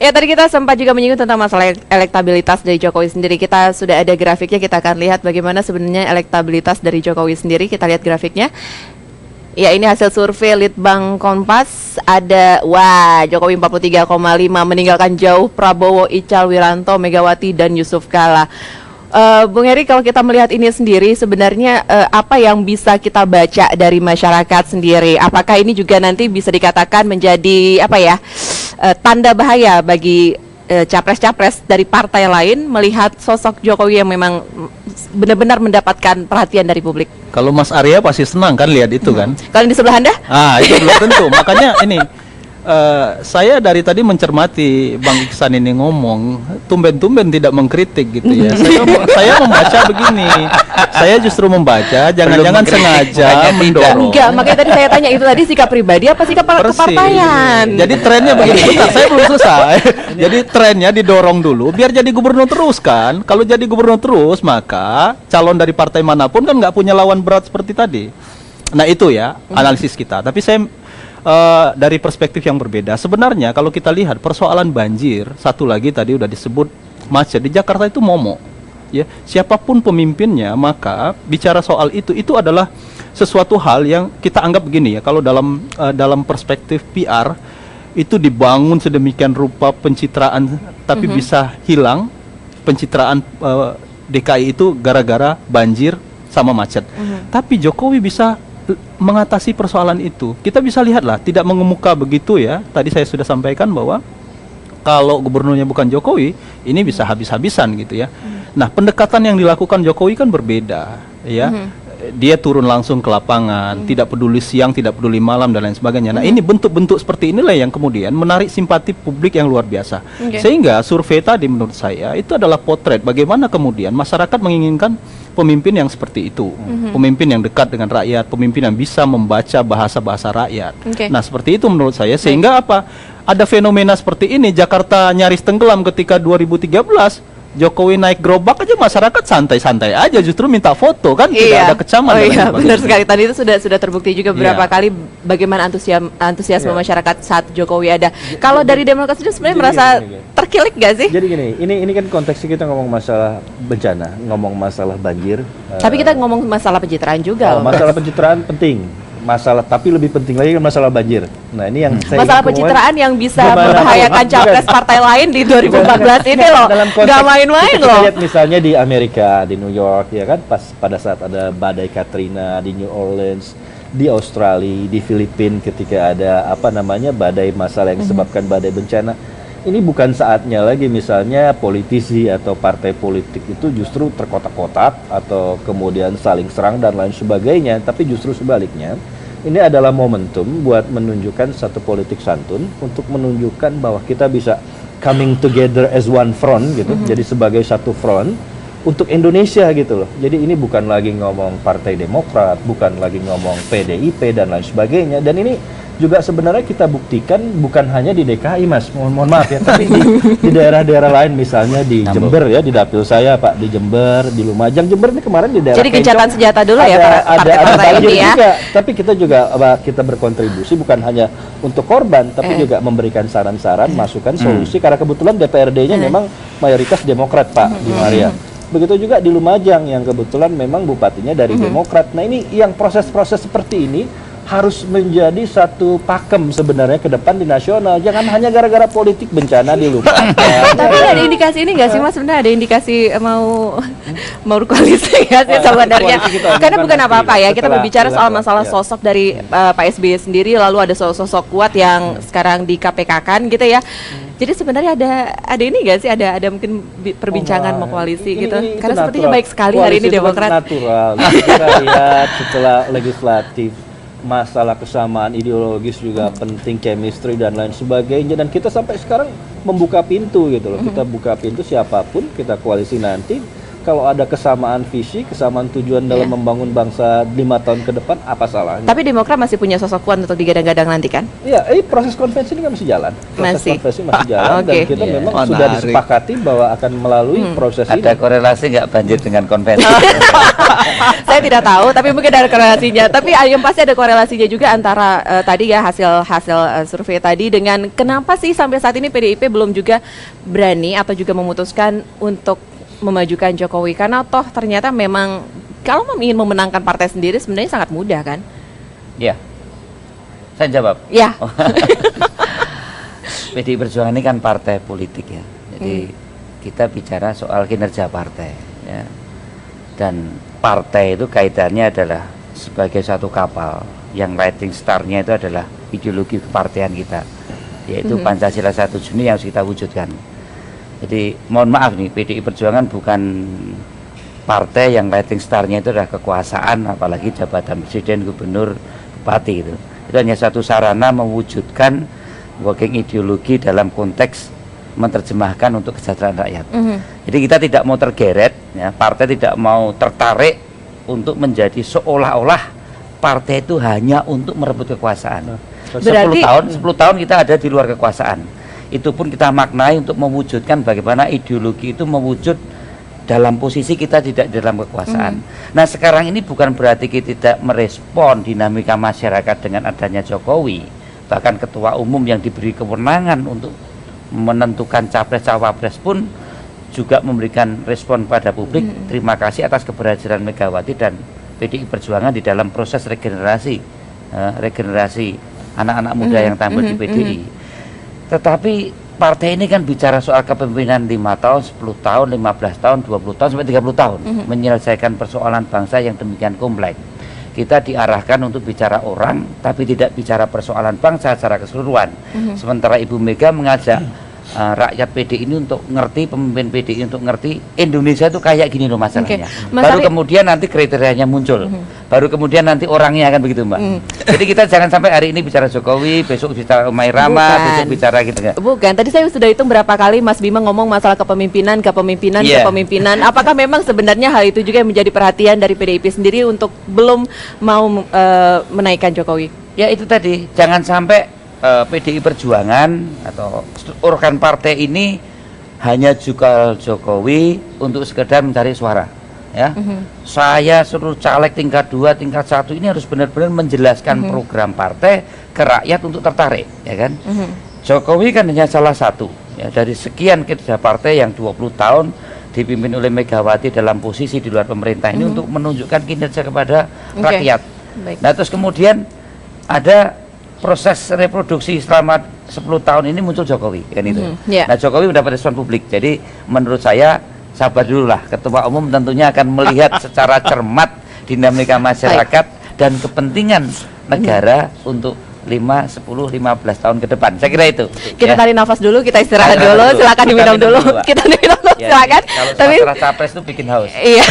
Ya tadi kita sempat juga menyinggung tentang masalah elektabilitas dari Jokowi sendiri. Kita sudah ada grafiknya, kita akan lihat bagaimana sebenarnya elektabilitas dari Jokowi sendiri. Kita lihat grafiknya. Ya ini hasil survei Litbang Kompas. Ada, wah, Jokowi 43,5 meninggalkan jauh Prabowo, Ical Wiranto, Megawati dan Yusuf Kala. Bung Heri, kalau kita melihat ini sendiri sebenarnya apa yang bisa kita baca dari masyarakat sendiri? Apakah ini juga nanti bisa dikatakan menjadi apa ya, tanda bahaya bagi capres-capres dari partai lain melihat sosok Jokowi yang memang benar-benar mendapatkan perhatian dari publik? Kalau Mas Arya pasti senang kan lihat itu kan? Kalau di sebelah Anda? Itu belum tentu. Makanya ini saya dari tadi mencermati Bang Iksan ini ngomong, tumben-tumben tidak mengkritik gitu ya. Saya membaca begini. Saya justru membaca, jangan-jangan sengaja mendorong. Enggak, makanya tadi saya tanya itu tadi sikap pribadi apa sikap kepartaian. Jadi trennya begini, bentar, saya belum selesai. Jadi trennya didorong dulu, biar jadi gubernur terus kan. Kalau jadi gubernur terus, maka calon dari partai manapun kan nggak punya lawan berat seperti tadi. Nah itu ya analisis kita. Tapi saya dari perspektif yang berbeda. Sebenarnya kalau kita lihat persoalan banjir, satu lagi tadi udah disebut macet di Jakarta itu momok. Ya, siapapun pemimpinnya, maka bicara soal itu adalah sesuatu hal yang kita anggap begini ya. Kalau dalam perspektif PR itu dibangun sedemikian rupa pencitraan, tapi bisa hilang pencitraan DKI itu gara-gara banjir sama macet. Tapi Jokowi bisa mengatasi persoalan itu. Kita bisa lihatlah, tidak mengemuka begitu ya. Tadi saya sudah sampaikan bahwa kalau gubernurnya bukan Jokowi, ini bisa habis-habisan gitu ya. Nah, pendekatan yang dilakukan Jokowi kan berbeda ya. Dia turun langsung ke lapangan, tidak peduli siang, tidak peduli malam dan lain sebagainya. Nah, ini bentuk-bentuk seperti inilah yang kemudian menarik simpati publik yang luar biasa. Sehingga survei tadi menurut saya itu adalah potret bagaimana kemudian masyarakat menginginkan pemimpin yang seperti itu, pemimpin yang dekat dengan rakyat, pemimpin yang bisa membaca bahasa-bahasa rakyat. Nah, seperti itu menurut saya, sehingga apa? Ada fenomena seperti ini, Jakarta nyaris tenggelam ketika 2013, Jokowi naik gerobak aja masyarakat santai-santai aja, justru minta foto kan, tidak ada kecaman. Benar sekali, tadi itu sudah terbukti juga beberapa kali bagaimana antusiasme masyarakat saat Jokowi ada. Kalau dari Demokrat sendiri sebenarnya merasa terkilik gak sih? Jadi gini, ini kan konteksnya kita ngomong masalah bencana, ngomong masalah banjir. Tapi kita ngomong masalah pencitraan juga. Masalah pencitraan penting. Tapi lebih penting lagi kan masalah banjir. Nah, ini yang saya masalah pencitraan yang bisa membahayakan capres partai lain di 2014 ini loh. Gak main-main loh. Kita lihat misalnya di Amerika, di New York ya kan, pada saat ada badai Katrina, di New Orleans, di Australia, di Filipina ketika ada badai masalah yang disebabkan badai bencana. Ini bukan saatnya lagi misalnya politisi atau partai politik itu justru terkotak-kotak atau kemudian saling serang dan lain sebagainya, tapi justru sebaliknya. Ini adalah momentum buat menunjukkan satu politik santun, untuk menunjukkan bahwa kita bisa coming together as one front gitu. Jadi sebagai satu front untuk Indonesia gitu loh. Jadi ini bukan lagi ngomong Partai Demokrat, bukan lagi ngomong PDIP dan lain sebagainya. Dan ini juga sebenarnya kita buktikan bukan hanya di DKI, Mas, mohon maaf ya, tapi di daerah-daerah lain, misalnya di Jember ya, di dapil saya Pak, di Jember, di Lumajang. Jember ini kemarin di daerah jadi gencatan senjata dulu ya partai-partai ini ya. Tapi kita juga kita berkontribusi bukan hanya untuk korban, tapi juga memberikan saran-saran, masukan, solusi, karena kebetulan DPRD-nya memang mayoritas Demokrat Pak di Maria. Begitu juga di Lumajang yang kebetulan memang bupatinya dari Demokrat. Nah, ini yang proses-proses seperti ini harus menjadi satu pakem sebenarnya ke depan di nasional. Jangan hanya gara-gara politik bencana dilupakan. Tapi ada indikasi ini nggak sih, Mas? Sebenarnya ada indikasi mau koalisi nggak sih sebenarnya? Karena bukan apa-apa ya, kita berbicara soal masalah sosok dari Pak SBY sendiri, lalu ada sosok kuat yang sekarang di KPK kan gitu ya. Jadi sebenarnya ada ini nggak sih, ada mungkin perbincangan mau koalisi gitu? Karena sepertinya baik sekali hari ini Demokrat. Natural. Kita lihat setelah legislatif, masalah kesamaan ideologis juga penting, chemistry dan lain sebagainya, dan kita sampai sekarang membuka pintu gitu loh. Kita buka pintu siapapun kita koalisi nanti, kalau ada kesamaan visi, kesamaan tujuan dalam membangun bangsa 5 tahun ke depan, apa salahnya? Tapi Demokrat masih punya sosok Puan untuk digadang-gadang nanti kan? Iya, proses konvensi ini kan masih jalan. Konvensi masih jalan dan kita Iya. memang sudah disepakati bahwa akan melalui proses ini. Ada korelasi nggak banjir dengan konvensi? Saya tidak tahu, tapi mungkin ada korelasinya. Tapi yang pasti ada korelasinya juga antara tadi ya hasil survei tadi dengan kenapa sih sampai saat ini PDIP belum juga berani atau juga memutuskan untuk memajukan Jokowi, karena toh ternyata memang kalau ingin memenangkan partai sendiri sebenarnya sangat mudah kan? Ya, saya jawab. Ya. PDI Perjuangan ini kan partai politik ya, jadi kita bicara soal kinerja partai ya. Dan partai itu kaitannya adalah sebagai satu kapal yang lighting star-nya itu adalah ideologi kepartaian kita, yaitu Pancasila 1 Juni yang harus kita wujudkan. Jadi mohon maaf nih, PDI Perjuangan bukan partai yang lighting star-nya itu adalah kekuasaan, apalagi jabatan presiden, gubernur, bupati itu. Itu hanya satu sarana mewujudkan working ideologi dalam konteks menerjemahkan untuk kesejahteraan rakyat. Jadi kita tidak mau tergeret, ya, partai tidak mau tertarik untuk menjadi seolah-olah partai itu hanya untuk merebut kekuasaan. 10 tahun kita ada di luar kekuasaan. Itu pun kita maknai untuk mewujudkan bagaimana ideologi itu mewujud dalam posisi kita tidak dalam kekuasaan. Nah sekarang ini bukan berarti kita tidak merespon dinamika masyarakat dengan adanya Jokowi. Bahkan ketua umum yang diberi kewenangan untuk menentukan capres-cawapres pun juga memberikan respon pada publik. Terima kasih atas keberhadiran Megawati dan PDI Perjuangan di dalam proses regenerasi anak-anak muda yang tampil di PDI. Tetapi partai ini kan bicara soal kepemimpinan 5 tahun, 10 tahun, 15 tahun, 20 tahun, sampai 30 tahun menyelesaikan persoalan bangsa yang demikian kompleks. Kita diarahkan untuk bicara orang, tapi tidak bicara persoalan bangsa secara keseluruhan. Sementara Ibu Mega mengajak rakyat PDI ini untuk ngerti, pemimpin PDI untuk ngerti Indonesia itu kayak gini loh masalahnya. Baru kemudian nanti kriterianya muncul. Baru kemudian nanti orangnya akan begitu, Mbak. Jadi kita jangan sampai hari ini bicara Jokowi, besok bicara Umay Rama, besok bicara gitu ya. Bukan, tadi saya sudah hitung berapa kali Mas Bima ngomong masalah kepemimpinan. Apakah memang sebenarnya hal itu juga yang menjadi perhatian dari PDIP sendiri untuk belum mau menaikkan Jokowi? Ya itu tadi, jangan sampai PDI Perjuangan atau organ partai ini hanya juga Jokowi untuk sekedar mencari suara, ya. Saya seluruh caleg tingkat 2, tingkat 1 ini harus benar-benar menjelaskan program partai ke rakyat untuk tertarik, ya kan. Jokowi kan hanya salah satu ya dari sekian kinerja partai yang 20 tahun dipimpin oleh Megawati dalam posisi di luar pemerintah ini untuk menunjukkan kinerja kepada rakyat. Nah terus kemudian ada proses reproduksi selama 10 tahun ini muncul Jokowi kan itu. Nah Jokowi mendapat respon publik. Jadi menurut saya sabar dulu lah. Ketua Umum tentunya akan melihat secara cermat dinamika masyarakat dan kepentingan negara untuk 5, 10, 15 tahun ke depan. Saya kira itu. Kita tarik nafas dulu, kita istirahat dulu, silakan diminum dulu. Kita diminum dulu, silakan. Kalau masalah capres itu bikin haus. Iya.